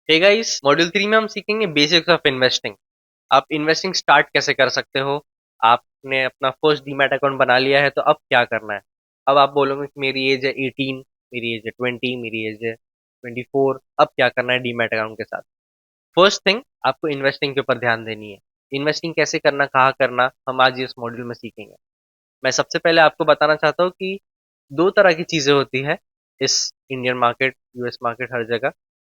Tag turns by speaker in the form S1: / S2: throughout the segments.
S1: Hey guys, module 3 में हम सीखेंगे बेसिक्स ऑफ इन्वेस्टिंग। आप इन्वेस्टिंग स्टार्ट कैसे कर सकते हो। आपने अपना फर्स्ट डीमैट अकाउंट बना लिया है तो अब क्या करना है। अब आप बोलोगे कि मेरी एज है 18, मेरी एज है 20, मेरी एज है 24, अब क्या करना है डीमैट अकाउंट के साथ। फर्स्ट थिंग, आपको इन्वेस्टिंग के ऊपर ध्यान देनी है। इन्वेस्टिंग कैसे करना, कहाँ करना, हम आज इस मॉड्यूल में सीखेंगे। मैं सबसे पहले आपको बताना चाहता हूँ कि दो तरह की चीजें होती है इस इंडियन मार्केट, यूएस मार्केट, हर जगह।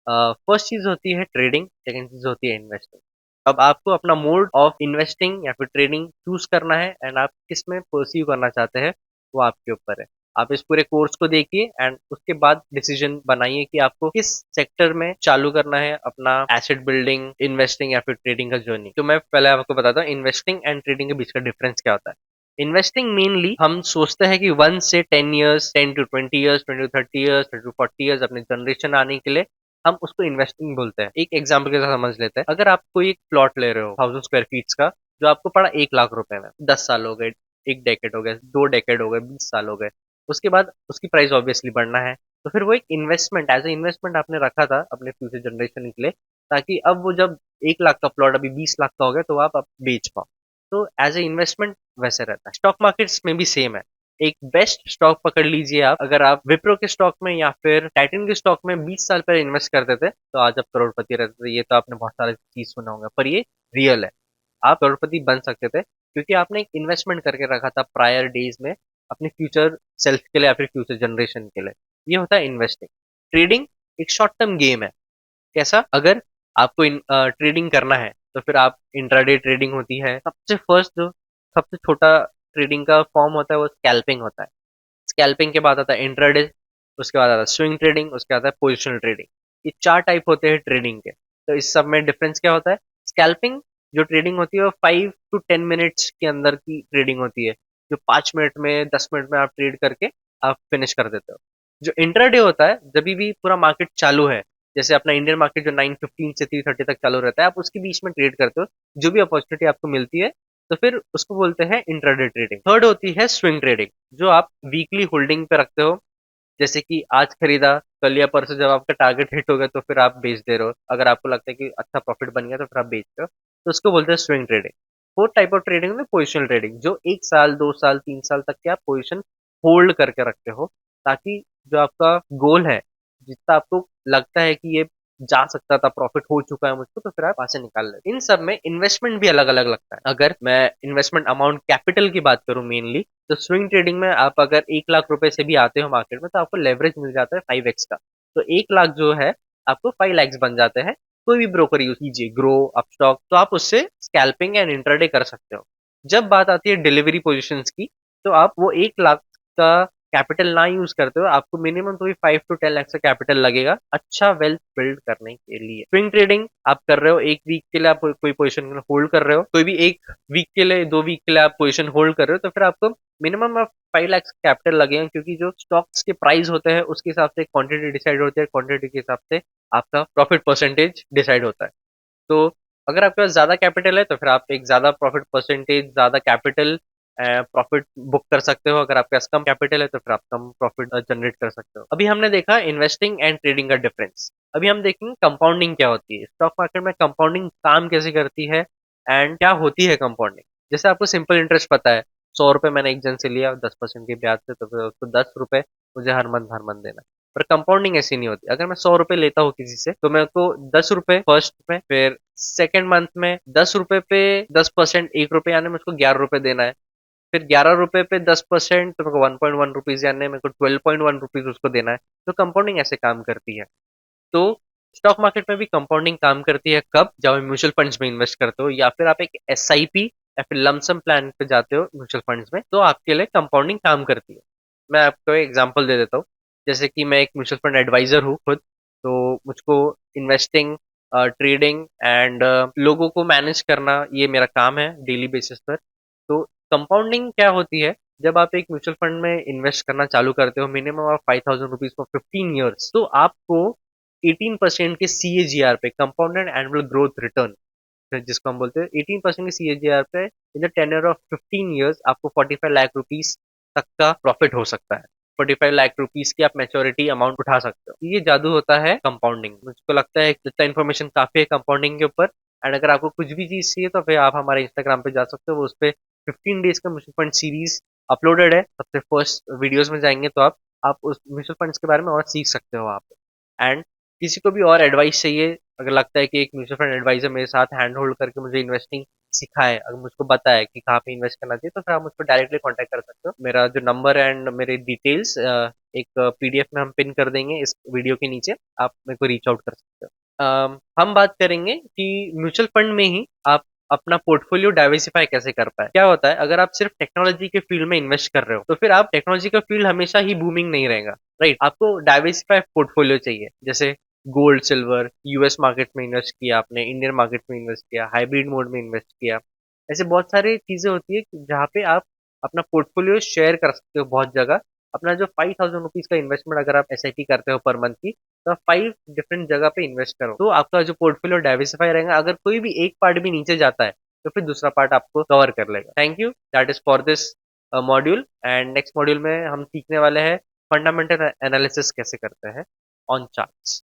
S1: फर्स्ट चीज होती है ट्रेडिंग, सेकंड चीज होती है इन्वेस्टिंग। अब आपको अपना मोड ऑफ इन्वेस्टिंग या फिर ट्रेडिंग चूज करना है एंड आप किस में परस्यू करना चाहते हैं, वो आपके ऊपर है। आप इस पूरे कोर्स को देखिए एंड उसके बाद डिसीजन बनाइए कि आपको किस सेक्टर में चालू करना है अपना एसेट बिल्डिंग, इन्वेस्टिंग या फिर ट्रेडिंग का जर्नी। तो मैं पहले आपको बताता हूँ इन्वेस्टिंग एंड ट्रेडिंग के बीच का डिफरेंस क्या होता है। इन्वेस्टिंग मेनली हम सोचते हैं कि 1 से 10 years, 10 to 20 years, 20 to 30 years, 30 to 40 years अपने जनरेशन आने के लिए हम उसको इन्वेस्टिंग बोलते हैं। एक एग्जाम्पल के साथ समझ लेते हैं। अगर आप कोई एक प्लॉट ले रहे हो 1000 स्क्वायर फीट का, जो आपको पड़ा 1 लाख रुपए में, 10 साल हो गए, एक डेकेड हो गए, 2 डेकेड हो गए, 20 साल हो गए, उसके बाद उसकी प्राइस ऑब्वियसली बढ़ना है। तो फिर वो एक इन्वेस्टमेंट, एज ए इन्वेस्टमेंट आपने रखा था अपने फ्यूचर जनरेशन के लिए, ताकि अब वो जब 1 लाख का प्लॉट अभी 20 लाख का हो गया तो आप बेच पाओ। तो एज ए इन्वेस्टमेंट वैसे रहता है। स्टॉक मार्केट्स में भी सेम है। एक बेस्ट स्टॉक पकड़ लीजिए आप, अगर आप विप्रो के स्टॉक में या फिर टाइटन के स्टॉक में 20 साल पहले इन्वेस्ट करते थे तो आज आप करोड़पति रहते थे। ये तो आपने बहुत सारे चीज सुना होगा, पर ये रियल है। आप करोड़पति बन सकते थे क्योंकि आपने एक इन्वेस्टमेंट करके रखा था प्रायर डेज में अपने फ्यूचर सेल्फ के लिए या फिर फ्यूचर जनरेशन के लिए। ये होता है इन्वेस्टिंग। ट्रेडिंग एक शॉर्ट टर्म गेम है। कैसा, अगर आपको ट्रेडिंग करना है तो फिर आप इंट्राडे ट्रेडिंग होती है। सबसे फर्स्ट जो सबसे छोटा ट्रेडिंग का फॉर्म होता है वो स्कैल्पिंग होता है। स्कैल्पिंग के बाद आता है इंट्राडे, उसके बाद आता है स्विंग ट्रेडिंग, उसके बाद आता है पोजिशनल ट्रेडिंग। ये 4 टाइप होते हैं ट्रेडिंग के। तो इस सब में डिफरेंस क्या होता है। स्कैल्पिंग जो ट्रेडिंग होती है वो 5 to 10 मिनट्स के अंदर की ट्रेडिंग होती है, जो 5 मिनट में 10 मिनट में आप ट्रेड करके आप फिनिश कर देते हो। जो इंट्राडे होता है, जब भी पूरा मार्केट चालू है, जैसे अपना इंडियन मार्केट जो 9:15 से 3:30 तक चालू रहता है, आप उसके बीच में ट्रेड करते हो। जो भी अपॉर्चुनिटी आपको मिलती है तो फिर उसको बोलते हैं इंट्राडे ट्रेडिंग। थर्ड होती है स्विंग ट्रेडिंग, जो आप वीकली होल्डिंग पे रखते हो। जैसे कि आज खरीदा, कल या परसों जब आपका टारगेट हिट हो गया तो फिर आप बेच दे रहे हो। अगर आपको लगता है कि अच्छा प्रॉफिट बन गया तो फिर आप बेच रहे हो, तो उसको बोलते हैं swing trading. Fourth type of trading में पोजिशनल ट्रेडिंग, जो 1 साल, 2 साल, 3 साल तक के आप पोजिशन होल्ड करके रखते हो, ताकि जो आपका गोल है, जितना आपको लगता है कि ये जा सकता था, प्रॉफिट हो चुका है मुझको, तो फिर आप वहां से निकाल लेते। इन सब में इन्वेस्टमेंट भी अलग अलग लगता है। अगर मैं इन्वेस्टमेंट अमाउंट कैपिटल की बात करूं मेनली, तो स्विंग ट्रेडिंग में आप अगर 1 लाख रुपए से भी आते हो मार्केट में तो आपको लेवरेज मिल जाता है 5x का। तो 1 लाख जो है आपको 5 lakhs बन जाते हैं। कोई भी ब्रोकर यूज कीजिए, ग्रो, अपस्टॉक, तो आप उससे स्कैल्पिंग एंड इंट्राडे कर सकते हो। जब बात आती है डिलीवरी पोजिशंस की, तो आप वो 1 लाख का कैपिटल ना यूज करते हो, आपको मिनिमम तो भी 5 to 10 लाख का कैपिटल लगेगा अच्छा वेल्थ बिल्ड करने के लिए। स्विंग ट्रेडिंग आप कर रहे हो, एक वीक के लिए आप कोई पोजीशन होल्ड कर रहे हो, कोई भी एक वीक के लिए, 2 वीक के लिए आप पोजीशन होल्ड कर रहे हो, तो फिर आपको मिनिमम ऑफ 5 lakhs कैपिटल लगेगा, क्योंकि जो स्टॉक्स के प्राइस होते हैं उसके हिसाब से क्वांटिटी डिसाइड होती है, क्वांटिटी के हिसाब से आपका प्रॉफिट परसेंटेज डिसाइड होता है। तो अगर आपके पास ज्यादा कैपिटल है तो फिर आप एक ज्यादा प्रॉफिट परसेंटेज, ज्यादा कैपिटल प्रॉफिट बुक कर सकते हो। अगर आपके पास कम कैपिटल है तो फिर आप कम प्रॉफिट जनरेट कर सकते हो। अभी हमने देखा इन्वेस्टिंग एंड ट्रेडिंग का डिफरेंस। अभी हम देखेंगे कंपाउंडिंग क्या होती है, स्टॉक मार्केट में कंपाउंडिंग काम कैसे करती है एंड क्या होती है कंपाउंडिंग। जैसे आपको सिंपल इंटरेस्ट पता है, 100 रुपए मैंने एक जन से लिया 10% के ब्याज से, तो फिर उसको 10 रुपए मुझे हर मंथ देना है। पर कंपाउंडिंग ऐसी नहीं होती। अगर मैं 100 रुपए लेता हूँ किसी से, तो मेरे को 10 रुपए फर्स्ट में, फिर सेकेंड मंथ में 10 रुपए पे 10%, 1 रुपए, यानी मुझको 11 रुपए देना है। फिर 11 रुपए पे 10%, तो मेरे को 1.1 रुपीज, यानी मेरे को 12.1 रुपीज उसको देना है। तो कंपाउंडिंग ऐसे काम करती है। तो स्टॉक मार्केट में भी कंपाउंडिंग काम करती है। कब, जब आप म्यूचुअल फंड्स में इन्वेस्ट करते हो या फिर आप एक एसआईपी या फिर लमसम प्लान पे जाते हो म्यूचुअल फंड्स में, तो आपके लिए कंपाउंडिंग काम करती है। मैं आपको एग्जांपल दे देता हूँ। जैसे कि मैं एक म्यूचुअल फंड एडवाइजर हूँ खुद, तो मुझको इन्वेस्टिंग, ट्रेडिंग एंड लोगों को मैनेज करना, ये मेरा काम है डेली बेसिस पर। तो कंपाउंडिंग क्या होती है, जब आप एक म्यूचुअल फंड में इन्वेस्ट करना चालू करते हो minimum of 5,000 rupees for 15 years, तो आपको 18% के सीएजीआर पे, कंपाउंडेड एनुअल ग्रोथ रिटर्न, जिसको हम बोलते हैं 18% के सीएजीआर पे, in the tenure of 15 years आपको 45 लाख रुपीस तक का प्रॉफिट हो सकता है। 45 लाख रुपीस की आप मैच्योरिटी अमाउंट उठा सकते हो। ये जादू होता है कंपाउंडिंग। मुझको लगता है जितना इन्फॉर्मेशन काफी है कंपाउंडिंग के ऊपर। एंड अगर आपको कुछ भी चीज चाहिए तो फिर आप हमारे इंस्टाग्राम पे जा सकते हो, वो उस पे 15 डेज का म्यूचुअल फंड सीरीज अपलोडेड है। सबसे फर्स्ट वीडियोस में जाएंगे तो आप उस म्यूचुअल फंड्स के बारे में और सीख सकते हो वहाँ पे। एंड किसी को भी और एडवाइस चाहिए, अगर लगता है कि एक म्यूचुअल फंड एडवाइजर मेरे साथ हैंड होल्ड करके मुझे इन्वेस्टिंग सिखाए, अगर मुझको बताए कि कहाँ पे इन्वेस्ट करना चाहिए, तो फिर आप मुझको डायरेक्टली कांटेक्ट कर सकते हो। मेरा जो नंबर एंड मेरे डिटेल्स एक पीडीएफ में हम पिन कर देंगे इस वीडियो के नीचे, आप मेरे को रीच आउट कर सकते हो। हम बात करेंगे कि म्यूचुअल फंड में ही आप अपना पोर्टफोलियो डाइवर्सिफाई कैसे कर पाए। क्या होता है, अगर आप सिर्फ टेक्नोलॉजी के फील्ड में इन्वेस्ट कर रहे हो तो फिर आप टेक्नोलॉजी का फील्ड हमेशा ही बूमिंग नहीं रहेगा, राइट। आपको डाइवर्सिफाई पोर्टफोलियो चाहिए, जैसे गोल्ड, सिल्वर, यूएस मार्केट में इन्वेस्ट किया आपने, इंडियन मार्केट में इन्वेस्ट किया, हाइब्रिड मोड में इन्वेस्ट किया। ऐसे बहुत सारी चीजें होती है जहाँ पे आप अपना पोर्टफोलियो शेयर कर सकते हो बहुत जगह। अपना जो 5,000 रुपीज का इन्वेस्टमेंट अगर आप एसआईपी करते हो पर मंथ की, तो आप 5 डिफरेंट जगह पे इन्वेस्ट करो, तो आपका जो पोर्टफोलियो डाइवर्सिफाई रहेगा। अगर कोई भी एक पार्ट भी नीचे जाता है तो फिर दूसरा पार्ट आपको कवर कर लेगा। Thank you, that is for this module. And next module में हम सीखने वाले हैं फंडामेंटल एनालिसिस कैसे करते हैं ऑन चार्ट्स।